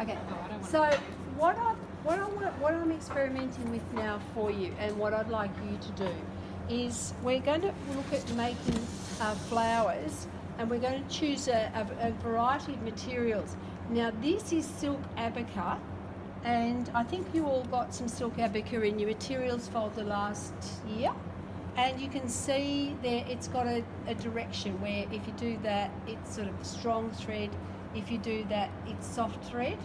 Okay, so what I'm experimenting with now for you, and what I'd like you to do, is we're going to look at making flowers, and we're going to choose a variety of materials. Now this is silk abaca, and I think you all got some silk abaca in your materials folder last year. And you can see there it's got a direction where if you do that, it's sort of strong thread. If you do that, it's soft thread.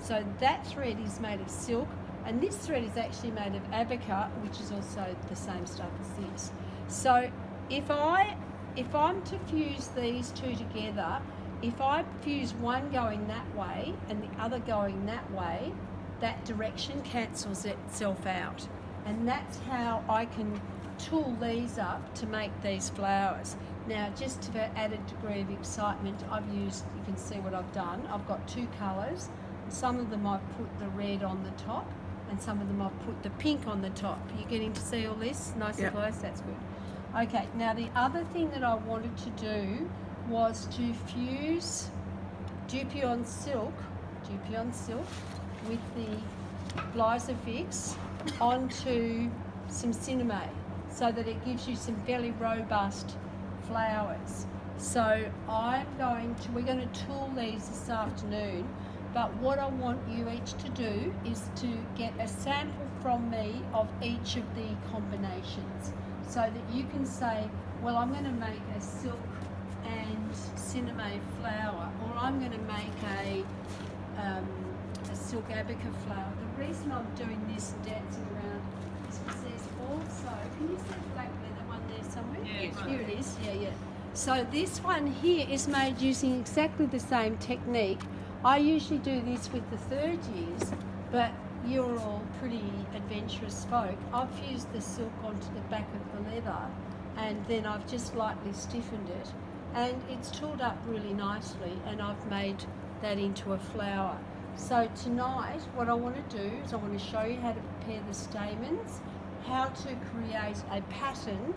So that thread is made of silk, and this thread is actually made of abaca, which is also the same stuff as this. So if I'm to fuse these two together, if I fuse one going that way and the other going that way, that direction cancels itself out. And that's how I can tool these up to make these flowers. Now, just for added degree of excitement, I've used, you can see what I've done. I've got two colours. Some of them I've put the red on the top, and some of them I've put the pink on the top. You're getting to see all this nice and close? That's good. Okay, now the other thing that I wanted to do was to fuse Dupion silk with the Blysafix onto some sinamay, so that it gives you some fairly robust flowers. So we're going to tool these this afternoon, but what I want you each to do is to get a sample from me of each of the combinations, so that you can say, well, I'm going to make a silk and sinamay flower, or I'm going to make a silk abaca flower. The reason I'm doing this and dancing around is because there's also, can you see the black leather one there somewhere? Yes. Here it is, yeah. So this one here is made using exactly the same technique. I usually do this with the third years, but you're all pretty adventurous folk. I've fused the silk onto the back of the leather, and then I've just lightly stiffened it, and it's tooled up really nicely, and I've made that into a flower. So tonight what I want to do is I want to show you how to prepare the stamens, how to create a pattern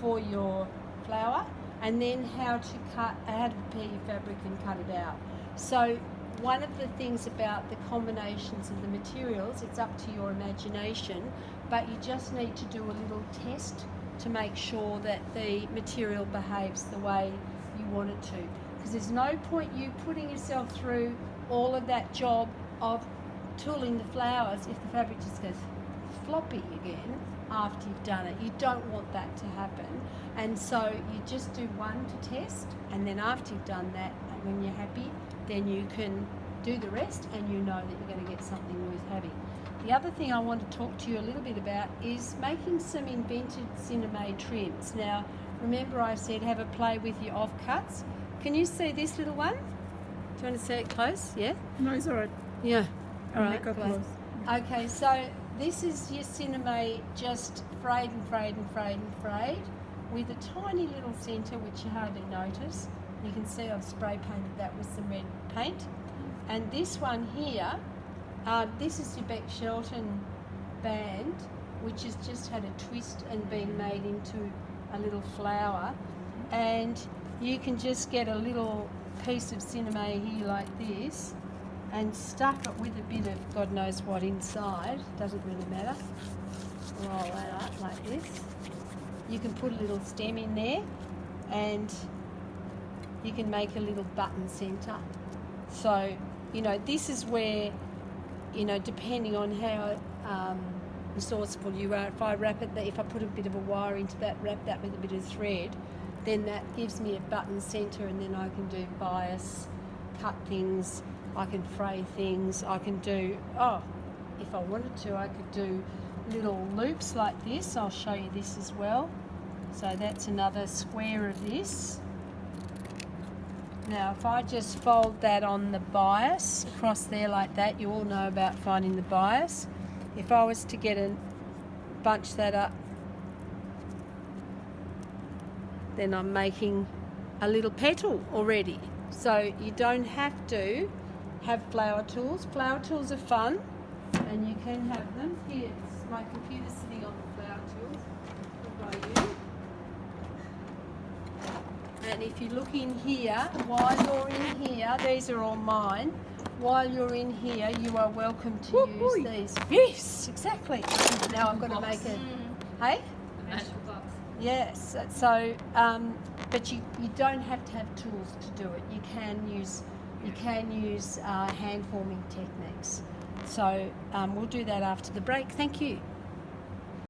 for your flower, and then how to prepare your fabric and cut it out. So one of the things about the combinations of the materials, it's up to your imagination, but you just need to do a little test to make sure that the material behaves the way you want it to. Because there's no point you putting yourself through all of that job of tooling the flowers if the fabric just goes floppy again after you've done it. You don't want that to happen. And so you just do one to test, and then after you've done that, and when you're happy, then you can do the rest, and you know that you're going to get something worth having. The other thing I want to talk to you a little bit about is making some invented sinamay trims. Now, remember I said have a play with your offcuts. Can you see this little one? Do you want to see it close? Yeah? No, it's all right. Yeah. All right, Close. Okay, so this is your sinamay just frayed and frayed and frayed and frayed, with a tiny little centre which you hardly notice. You can see I've spray painted that with some red paint. And this one here, this is your Beck Shelton band, which has just had a twist and been made into a little flower. And you can just get a little piece of sinamay here like this and stuff it with a bit of God knows what inside, doesn't really matter. Roll that up like this. You can put a little stem in there, and you can make a little button centre. So, you know, this is where, you know, depending on how resourceful you are, if I put a bit of a wire into that, wrap that with a bit of thread, then that gives me a button centre, and then I can do bias, cut things, I can fray things, I can do, if I wanted to, I could do little loops like this. I'll show you this as well. So that's another square of this. Now if I just fold that on the bias across there like that, you all know about finding the bias. If I was to bunch that up, then I'm making a little petal already. So you don't have to have flower tools. Flower tools are fun, and you can have them. Here, it's my computer sitting on the flower tools by you. And if you look in here, while you're in here, these are all mine. while you're in here, you are welcome to use these. Yes, exactly. Now I'm going to make it. Hey? Magical box. Yes. So, but you don't have to have tools to do it. You can use hand forming techniques. So we'll do that after the break. Thank you.